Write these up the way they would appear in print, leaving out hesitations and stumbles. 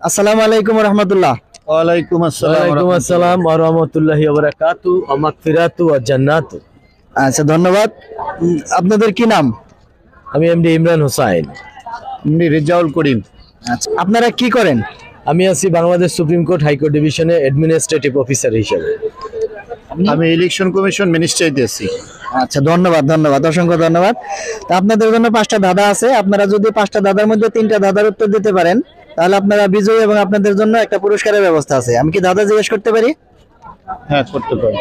আসসালামু আলাইকুম রহমতুল্লাহ। ওয়ালাইকুম আসসালাম ওয়ালাইকুম আসসালাম ওয়া রাহমাতুল্লাহি ওয়া বারাকাতুহু ওয়া মাগফিরাতু ওয়া জান্নাতু। আচ্ছা, ধন্যবাদ। আপনাদের কি নাম? আমি এমডি ইমরান হোসাইন। এমডি রেজাউল করিম। আচ্ছা, আপনারা কি করেন? আমি আছি বাংলাদেশ সুপ্রিম কোর্ট হাইকোর্ট ডিভিশনে অ্যাডমিনিস্ট্রেটিভ অফিসার হিসেবে। আমি ইলেকশন কমিশন মিনিস্ট্রিতে আছি। আচ্ছা, ধন্যবাদ ধন্যবাদ, অসংখ্য ধন্যবাদ। তা আপনাদের জন্য 5টা ধাঁধা আছে। আপনারা যদি 5টা ধাঁধার মধ্যে 3টা ধাঁধার উত্তর দিতে পারেন তাহলে আপনারা বিজয়ী এবং আপনাদের জন্য একটা পুরস্কারের ব্যবস্থা আছে। আমি কি ধাঁধা জিজ্ঞেস করতে পারি? হ্যাঁ, করতে পারি।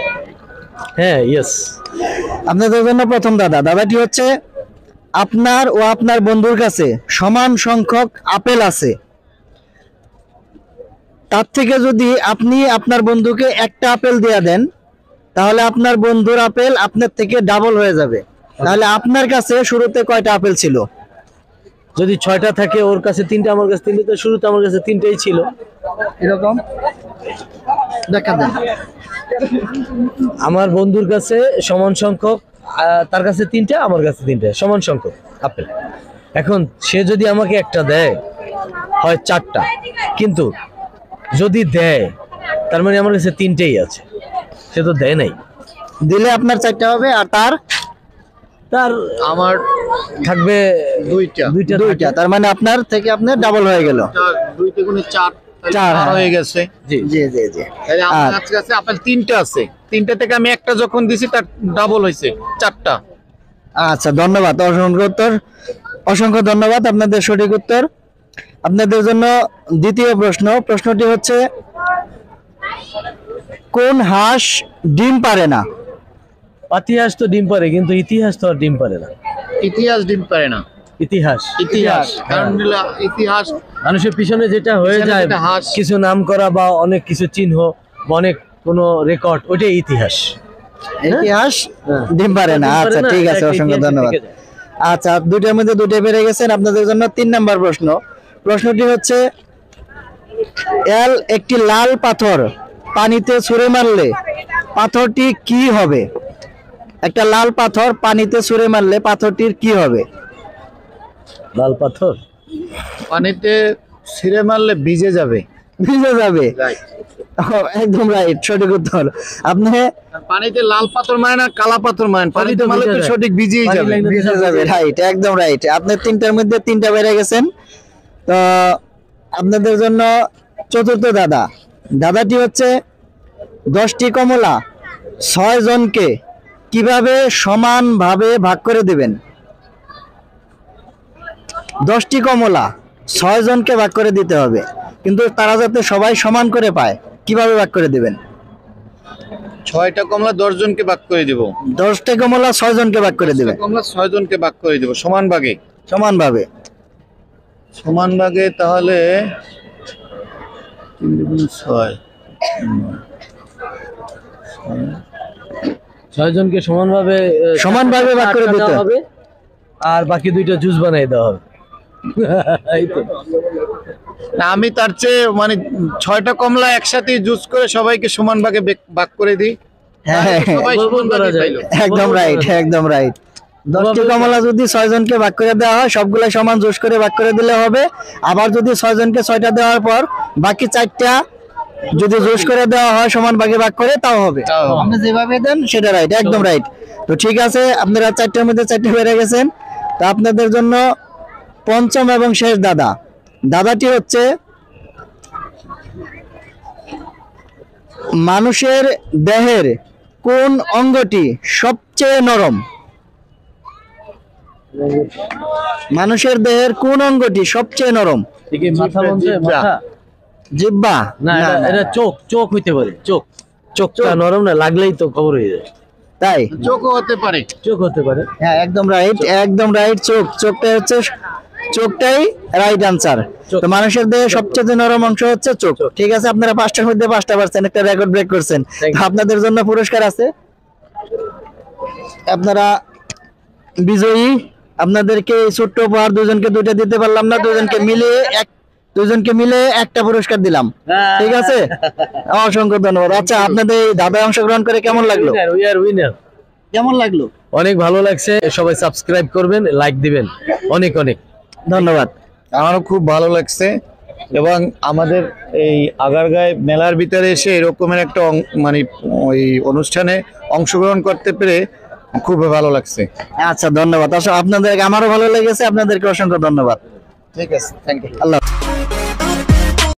হ্যাঁ, ইয়েস। আপনাদের জন্য প্রথম ধাঁধাটি হচ্ছে, আপনার ও আপনার বন্ধুর কাছে সমান সংখ্যক আপেল আছে, তার থেকে যদি আপনি আপনার বন্ধুকে একটা আপেল দিয়ে দেন তাহলে আপনার বন্ধুর আপেল আপনার থেকে ডাবল হয়ে যাবে। তাহলে আপনার কাছে শুরুতে কয়টা আপেল ছিল? যদি 6টা থাকে, ওর কাছে 3টা, আমার কাছে 3টা, তো শুরুতে আমার কাছে 3টাই ছিল। এরকম দেখা দেন। আমার বন্ধুর কাছে সমান সংখ্যক, তার কাছে 3টা, আমার কাছে 3টা, সমান সংখ্যক আপেল। এখন সে যদি আমাকে একটা দেয় হয় 4টা, কিন্তু যদি দেয় তার মানে আমার কাছে 3টাই আছে, সে তো দেয় নাই। দিলে আপনার 4টা হবে আর তার তার আমার থাকবে দুইটা। দুইটা, তার মানে আপনার থেকে আপনার ডাবল হয়ে গেল। 2 তে গুণে 4, 4 হয়ে গেছে। জি জি জি জি। তাহলে আমার কাছে আপেল 3টা আছে। 3টা থেকে আমি একটা যখন দিছি তার ডাবল হইছে 4টা। আচ্ছা, ধন্যবাদ, অসংখ্য ধন্যবাদ। আপনাদের সঠিক উত্তর। আপনাদের জন্য দ্বিতীয় প্রশ্নটি হচ্ছে, কোন হাঁস ডিম পারে না? ইতিহাস তো ডিম পারে, কিন্তু ইতিহাস তো আর ডিম পারে না। ইতিহাস ডিম পারে না। ইতিহাস কারণ হলো ইতিহাস মানুষের পিছনে যেটা হয়ে পিছনে যায়, যেটা হাস। কিছু নাম করা বা অনেক কিছু চিহ্ন বা অনেক কোনো রেকর্ড, ওইটাই ইতিহাস। ইতিহাস হ্যাঁ। ডিম পারে না। ডিম পারে আচ্ছা, না, ঠিক আছে, এটা অসংখ্য ইতিহাসে ধন্যবাদ। থেকে যায়। আচ্ছা, দুইটার মধ্যে দুইটা পেরে গেছেন। আপনাদের জন্য 3 নাম্বার প্রশ্নটি হচ্ছে, একটি লাল পাথর পানিতে ছুঁড়ে মারলে পাথরটি কি হবে? একটা লাল পাথর পানিতে ছুঁড়ে মারলে পাথরটির কি হবে? লাল পাথর পানিতে ছিঁড়ে মারলে ভিজে যাবে। ভিজে যাবে। একদম রাইট, সঠিক উত্তর। আপনি পানিতে লাল পাথর মানে না কালা পাথর মানে, পানিতে মারলে তো সঠিক ভিজেই যাবে। ভিজে যাবে, রাইট, একদম রাইট। আপনি 3টার মধ্যে 3টা বেড়ে গেছেন। তো আপনাদের জন্য চতুর্থ দাদাটি হচ্ছে, 10টি কমলা 6 জনকে কিভাবে সমানভাবে ভাগ করে দিবেন? 10টি কমলা 6 জনকে ভাগ করে দিতে হবে, কিন্তু তারা যাতে সবাই সমান করে পায়, কিভাবে ভাগ করে দিবেন? 6টা কমলা 10 জনকে ভাগ করে দিব। 10টা কমলা 6 জনকে ভাগ করে দিবেন কমলা 6 জনকে ভাগ করে দিব সমান ভাগে। সমানভাবে। সমান ভাগে তাহলে 3 গুণ 6 6 জনকে সমানভাবে ভাগ করে দিতে হবে, আর বাকি 2টা জুস বানাই দেওয়া হবে। এই তো। না, আমি তার চেয়ে মানে 6টা কমলা একসাথে জুস করে সবাইকে সমান ভাগে ভাগ করে দিই। হ্যাঁ, সবাই সমান ভাগে পাইলো। একদম রাইট, একদম রাইট। 10টি কমলা যদি 6 জনকে ভাগ করে দেওয়া হয়, সবগুলা সমান জোশ করে ভাগ করে দিলে হবে। আবার যদি 6 জনকে 6টা দেওয়ার পর বাকি 4টা যদি জোশ করে দেওয়া হয় সমান ভাগে ভাগ করে, তাও হবে। তাও হবে। আপনি যেভাবে দেন সেটা রাইট, একদম রাইট। তো ঠিক আছে, আপনারা 4টার মধ্যে 4টে বেড়ে গেছেন। তো আপনাদের জন্য পঞ্চম এবং শেষ দাদাটি হচ্ছে, মানুষের দেহের কোন অঙ্গটি সবচেয়ে নরম? মানুষের দেহের কোন অঙ্গটি সবচেয়ে নরম? দেখি মাথা বন্ধ, মাথা। জিহ্বা? না, এটা চোখ হইতে পারে। চোখটা নরম না, লাগলেই তো খবর হয়ে যায়। তাই? চোখও হতে পারে। চোখ হতে পারে। হ্যাঁ, একদম রাইট, একদম রাইট। চোখটাই right answer. তো মানুষের দেহে সবচেয়ে নরম অংশ হচ্ছে চোখ। ঠিক আছে, আপনারা 5টার মধ্যে 5টা পারছেন, একটা রেকর্ড ব্রেক করছেন। তো আপনাদের জন্য পুরস্কার আছে, আপনারা বিজয়ী। আপনাদেরকে এই ছোট্ট উপহার, 2 জনকে 2টা দিতে পারলাম না, 2 জনকে মিলে একটা পুরস্কার দিলাম। ঠিক আছে, অসংখ্য ধন্যবাদ। আচ্ছা, আপনাদের এই দাদায় অংশগ্রহণ করে কেমন লাগলো? কেমন লাগলো? অনেক ভালো লাগছে। সবাই সাবস্ক্রাইব করবেন, লাইক দিবেন। অনেক অনেক ধন্যবাদ। আমারও খুব ভালো লাগছে। এবং আমাদের এই আগারগাঁও মেলার ভিতরে এসে এরকমের একটা মানে ওই অনুষ্ঠানে অংশগ্রহণ করতে পেরে খুবই ভালো লাগছে। আচ্ছা, ধন্যবাদ। আসলে আপনাদেরকে আমারও ভালো লেগেছে, আপনাদেরকে অসংখ্য ধন্যবাদ। ঠিক আছে, থ্যাংক ইউ। আল্লাহ হাফেজ।